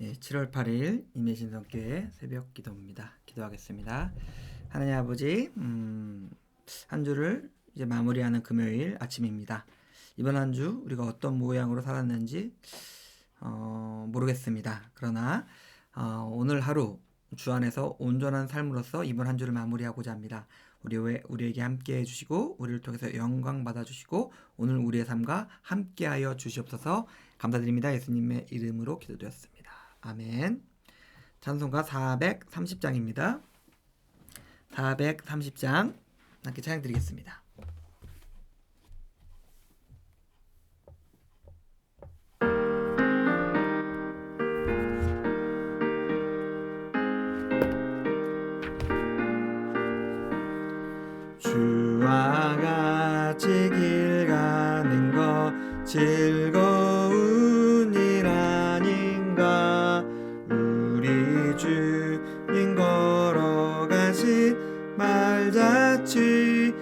7월 8일 임예신성교회 새벽 기도입니다. 기도하겠습니다. 하나님 아버지, 한 주를 이제 마무리하는 금요일 아침입니다. 이번 한 주 우리가 어떤 모양으로 살았는지 모르겠습니다. 그러나 오늘 하루 주 안에서 온전한 삶으로서 이번 한 주를 마무리하고자 합니다. 우리에게 함께 해주시고 우리를 통해서 영광 받아주시고 오늘 우리의 삶과 함께하여 주시옵소서. 감사드립니다. 예수님의 이름으로 기도드렸습니다. 아멘. 찬송가 430장입니다. 430장 함께 찬양 드리겠습니다. 주와 같이 길 가는 것 즐거운 일 아닌가. 우리 주님 걸어가신 말자취를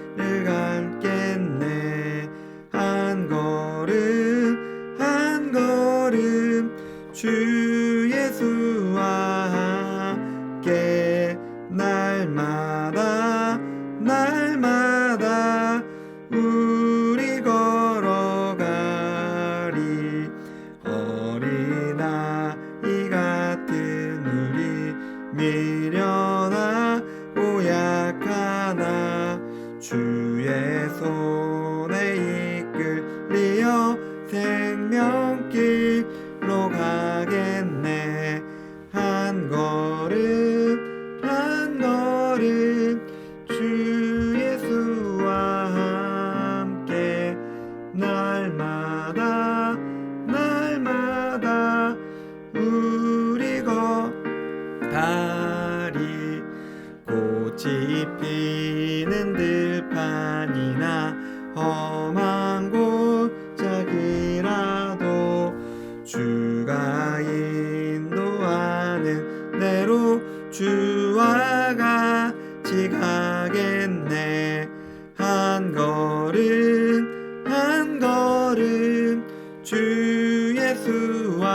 감겠네. 한 걸음 한 걸음 주 예수와 함께 날마다 우리 걸어가리. 어린아이 같은 우리 미련하고 약하나 주의 손에 이끌리어 생명길로 가겠네. 한 걸음 한 걸음 주 예수와 함께 날마다 우리 걸어가리. 꽃이 피는 들판이나 험한 골짜기라도 주가 인도하는 대로 주와 같이 가겠네. 한 걸음 한 걸음 주 예수와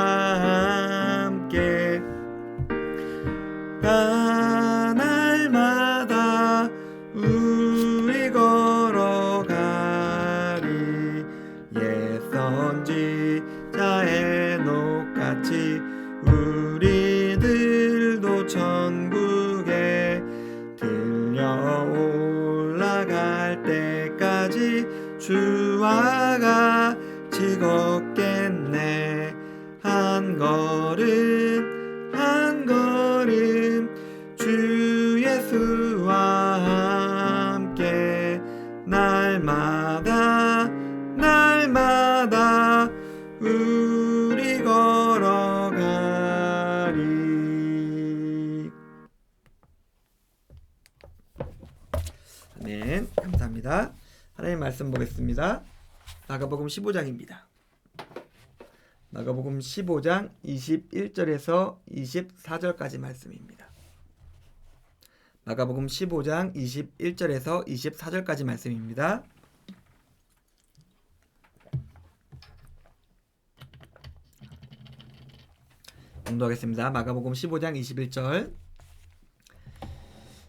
함께 날마다 우리 걸어가리. 옛 선지자 에녹같이 우리들도 천국에 들려 올라갈 때까지 주와 같이 걷겠네. 한 걸음 한 걸음 주 예수와 함께 날마다 우리 걸어가리. 아멘. 감사합니다. 하나님 말씀 보겠습니다. 마가복음 15장입니다. 마가복음 15장 21절에서 24절까지 말씀입니다. 마가복음 15장 21절에서 24절까지 말씀입니다. 공독하겠습니다. 마가복음 15장 21절.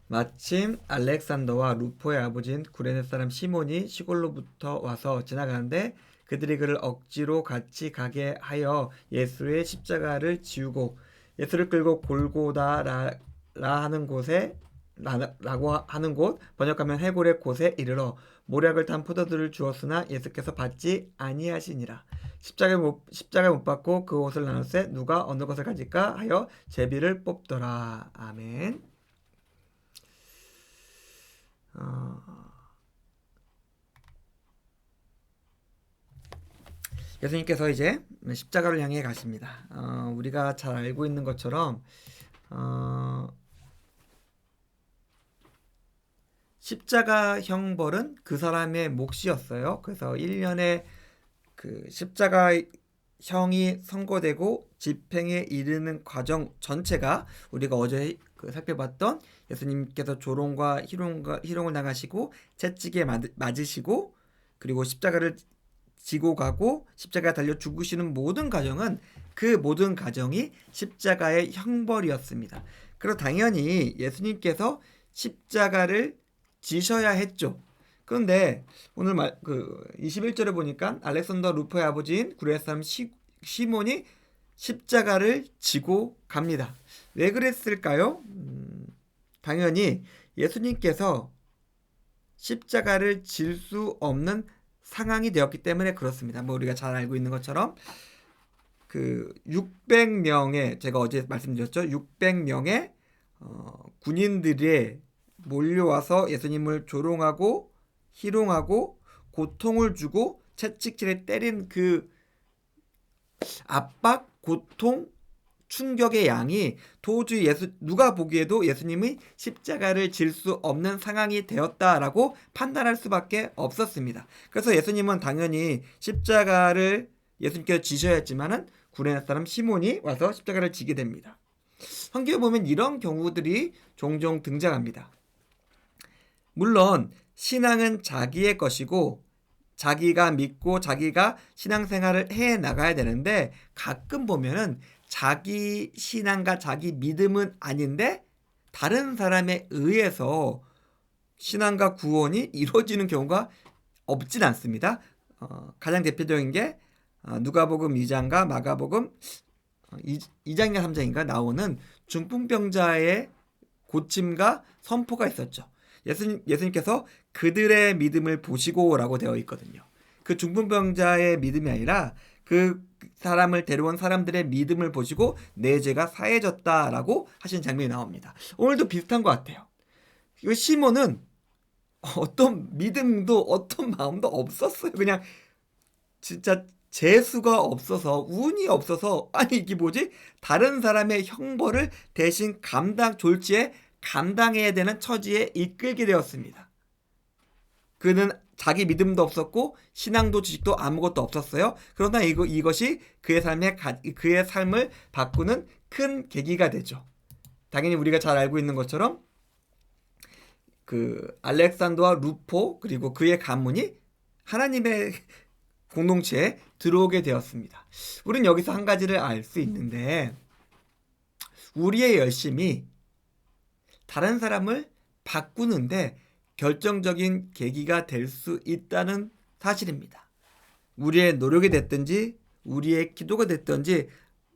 마침 알렉산더와 루포의 아버지인 구레네 사람 시몬이 시골로부터 와서 지나가는데 그들이 그를 억지로 같이 가게 하여 예수의 십자가를 지우고 예수를 끌고 골고다라 하는 곳에 라고 하는 곳, 번역하면 해골의 곳에 이르러 모략을 탄 포도들을 주었으나 예수께서 받지 아니하시니라. 십자가에 못 받고 그 옷을 나눴세 누가 어느 것을 가질까 하여 제비를 뽑더라. 아멘. 예수님께서 이제 십자가를 향해 가십니다. 우리가 잘 알고 있는 것처럼 십자가 형벌은 그 사람의 몫이었어요. 그래서 1년에 그 십자가 형이 선고되고 집행에 이르는 과정 전체가 우리가 어제 살펴봤던 예수님께서 조롱과 희롱을 당하시고 채찍에 맞으시고 그리고 십자가를 지고 가고 십자가에 달려 죽으시는 모든 과정은 그 모든 과정이 십자가의 형벌이었습니다. 그래서 당연히 예수님께서 십자가를 지셔야 했죠. 그런데 오늘 21절에 보니까 알렉산더 루포의 아버지인 구레네 사람 시몬이 십자가를 지고 갑니다. 왜 그랬을까요? 당연히 예수님께서 십자가를 질 수 없는 상황이 되었기 때문에 그렇습니다. 뭐 우리가 잘 알고 있는 것처럼 600명의 제가 어제 말씀드렸죠. 600명의 군인들이 몰려와서 예수님을 조롱하고 희롱하고 고통을 주고 채찍질에 때린 그 압박, 고통, 충격의 양이 도저히 누가 보기에도 예수님이 십자가를 질 수 없는 상황이 되었다라고 판단할 수밖에 없었습니다. 그래서 예수님은 당연히 십자가를 예수님께서 지셔야 했지만은 구레네 사람 시몬이 와서 십자가를 지게 됩니다. 성경에 보면 이런 경우들이 종종 등장합니다. 물론 신앙은 자기의 것이고 자기가 믿고 자기가 신앙생활을 해 나가야 되는데 가끔 보면은 자기 신앙과 자기 믿음은 아닌데 다른 사람에 의해서 신앙과 구원이 이루어지는 경우가 없진 않습니다. 가장 대표적인 게 누가복음 2장과 마가복음 2장인가 3장인가 나오는 중풍병자의 고침과 선포가 있었죠. 예수님께서 그들의 믿음을 보시고라고 되어 있거든요. 그 중풍병자의 믿음이 아니라 그 사람을 데려온 사람들의 믿음을 보시고 내 죄가 사해졌다라고 하신 장면이 나옵니다. 오늘도 비슷한 것 같아요. 이 시몬은 어떤 믿음도 어떤 마음도 없었어요. 그냥 진짜 재수가 없어서 운이 없어서 아니 이게 뭐지? 다른 사람의 형벌을 대신 졸지에 감당해야 되는 처지에 이끌게 되었습니다. 그는 자기 믿음도 없었고 신앙도 지식도 아무것도 없었어요. 그러나 이것이 그의 삶을 바꾸는 큰 계기가 되죠. 당연히 우리가 잘 알고 있는 것처럼 알렉산더와 루포 그리고 그의 가문이 하나님의 공동체에 들어오게 되었습니다. 우리는 여기서 한 가지를 알 수 있는데 우리의 열심이 다른 사람을 바꾸는데 결정적인 계기가 될 수 있다는 사실입니다. 우리의 노력이 됐든지 우리의 기도가 됐든지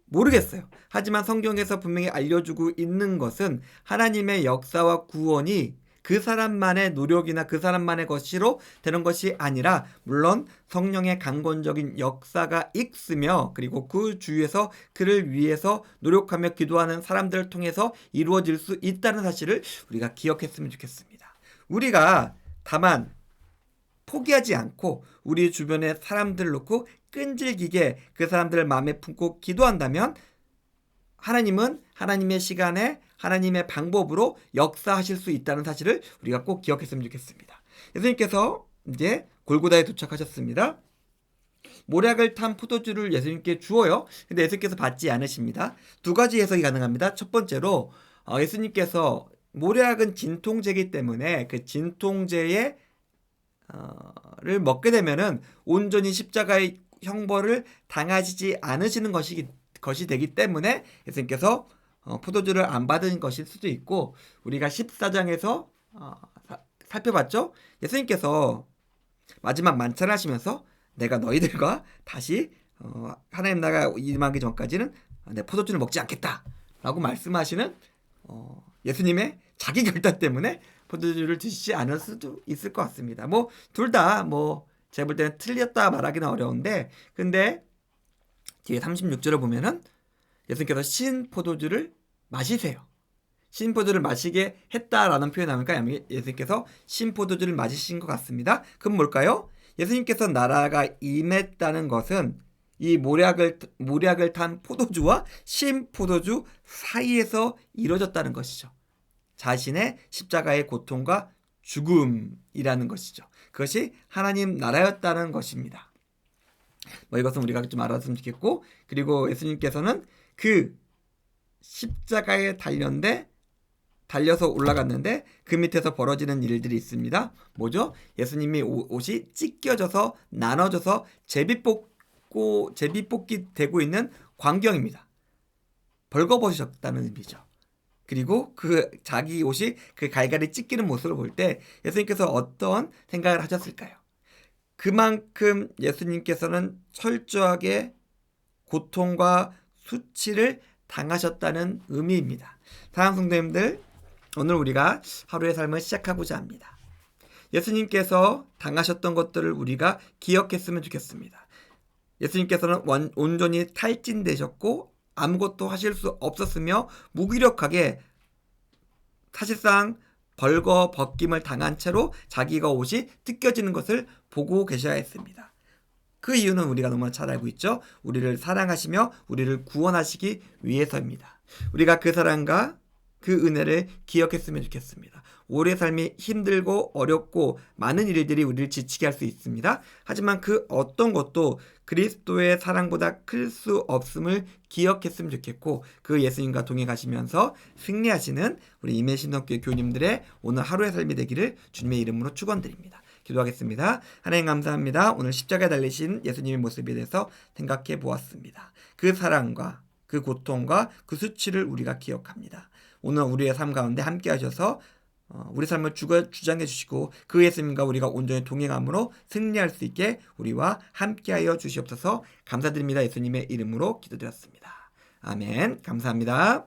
모르겠어요. 하지만 성경에서 분명히 알려주고 있는 것은 하나님의 역사와 구원이 그 사람만의 노력이나 그 사람만의 것으로 되는 것이 아니라 물론 성령의 강권적인 역사가 있으며 그리고 그 주위에서 그를 위해서 노력하며 기도하는 사람들을 통해서 이루어질 수 있다는 사실을 우리가 기억했으면 좋겠습니다. 우리가 다만 포기하지 않고 우리 주변의 사람들을 놓고 끈질기게 그 사람들을 마음에 품고 기도한다면 하나님은 하나님의 시간에 하나님의 방법으로 역사하실 수 있다는 사실을 우리가 꼭 기억했으면 좋겠습니다. 예수님께서 이제 골고다에 도착하셨습니다. 모략을 탄 포도주를 예수님께 주어요. 근데 예수님께서 받지 않으십니다. 두 가지 해석이 가능합니다. 첫 번째로 예수님께서 모략은 진통제이기 때문에 그 진통제를 먹게 되면은 온전히 십자가의 형벌을 당하시지 않으시는 것이 되기 때문에 예수님께서 포도주를 안 받은 것일 수도 있고 우리가 14장에서 살펴봤죠. 예수님께서 마지막 만찬하시면서 내가 너희들과 다시 하나님 나라가 임하기 전까지는 내 포도주를 먹지 않겠다 라고 말씀하시는 예수님의 자기 결단 때문에 포도주를 드시지 않을 수도 있을 것 같습니다. 뭐 둘 다 제가 볼 때는 틀렸다 말하기는 어려운데 근데 뒤에 36절을 보면은 예수님께서 신 포도주를 마시세요. 신 포도주를 마시게 했다라는 표현이 나오니까 예수님께서 신 포도주를 마시신 것 같습니다. 그럼 뭘까요? 예수님께서 나라가 임했다는 것은 이 모략을 탄 포도주와 신 포도주 사이에서 이루어졌다는 것이죠. 자신의 십자가의 고통과 죽음이라는 것이죠. 그것이 하나님 나라였다는 것입니다. 이것은 우리가 좀 알았으면 좋겠고 그리고 예수님께서는 그 십자가에 달려서 올라갔는데 그 밑에서 벌어지는 일들이 있습니다. 뭐죠? 예수님이 옷이 찢겨져서 나눠져서 제비뽑기 제비뽑기 되고 있는 광경입니다. 벌거벗으셨다는 의미죠. 그리고 그 자기 옷이 그 갈갈이 찢기는 모습을 볼 때 예수님께서 어떤 생각을 하셨을까요? 그만큼 예수님께서는 철저하게 고통과 수치를 당하셨다는 의미입니다. 사랑하는 성도님들, 오늘 우리가 하루의 삶을 시작하고자 합니다. 예수님께서 당하셨던 것들을 우리가 기억했으면 좋겠습니다. 예수님께서는 온전히 탈진되셨고 아무것도 하실 수 없었으며 무기력하게 사실상 벌거벗김을 당한 채로 자기가 옷이 뜯겨지는 것을 보고 계셔야 했습니다. 그 이유는 우리가 너무나 잘 알고 있죠. 우리를 사랑하시며 우리를 구원하시기 위해서입니다. 우리가 그 사랑과 그 은혜를 기억했으면 좋겠습니다. 우리의 삶이 힘들고 어렵고 많은 일들이 우리를 지치게 할 수 있습니다. 하지만 그 어떤 것도 그리스도의 사랑보다 클 수 없음을 기억했으면 좋겠고, 그 예수님과 동행 가시면서 승리하시는 우리 임해신학교의 교우님들의 오늘 하루의 삶이 되기를 주님의 이름으로 축원드립니다. 기도하겠습니다. 하나님 감사합니다. 오늘 십자가에 달리신 예수님의 모습에 대해서 생각해 보았습니다. 그 사랑과 그 고통과 그 수치를 우리가 기억합니다. 오늘 우리의 삶 가운데 함께 하셔서 우리 삶을 주장해 주시고 그 예수님과 우리가 온전히 동행함으로 승리할 수 있게 우리와 함께하여 주시옵소서. 감사드립니다. 예수님의 이름으로 기도드렸습니다. 아멘. 감사합니다.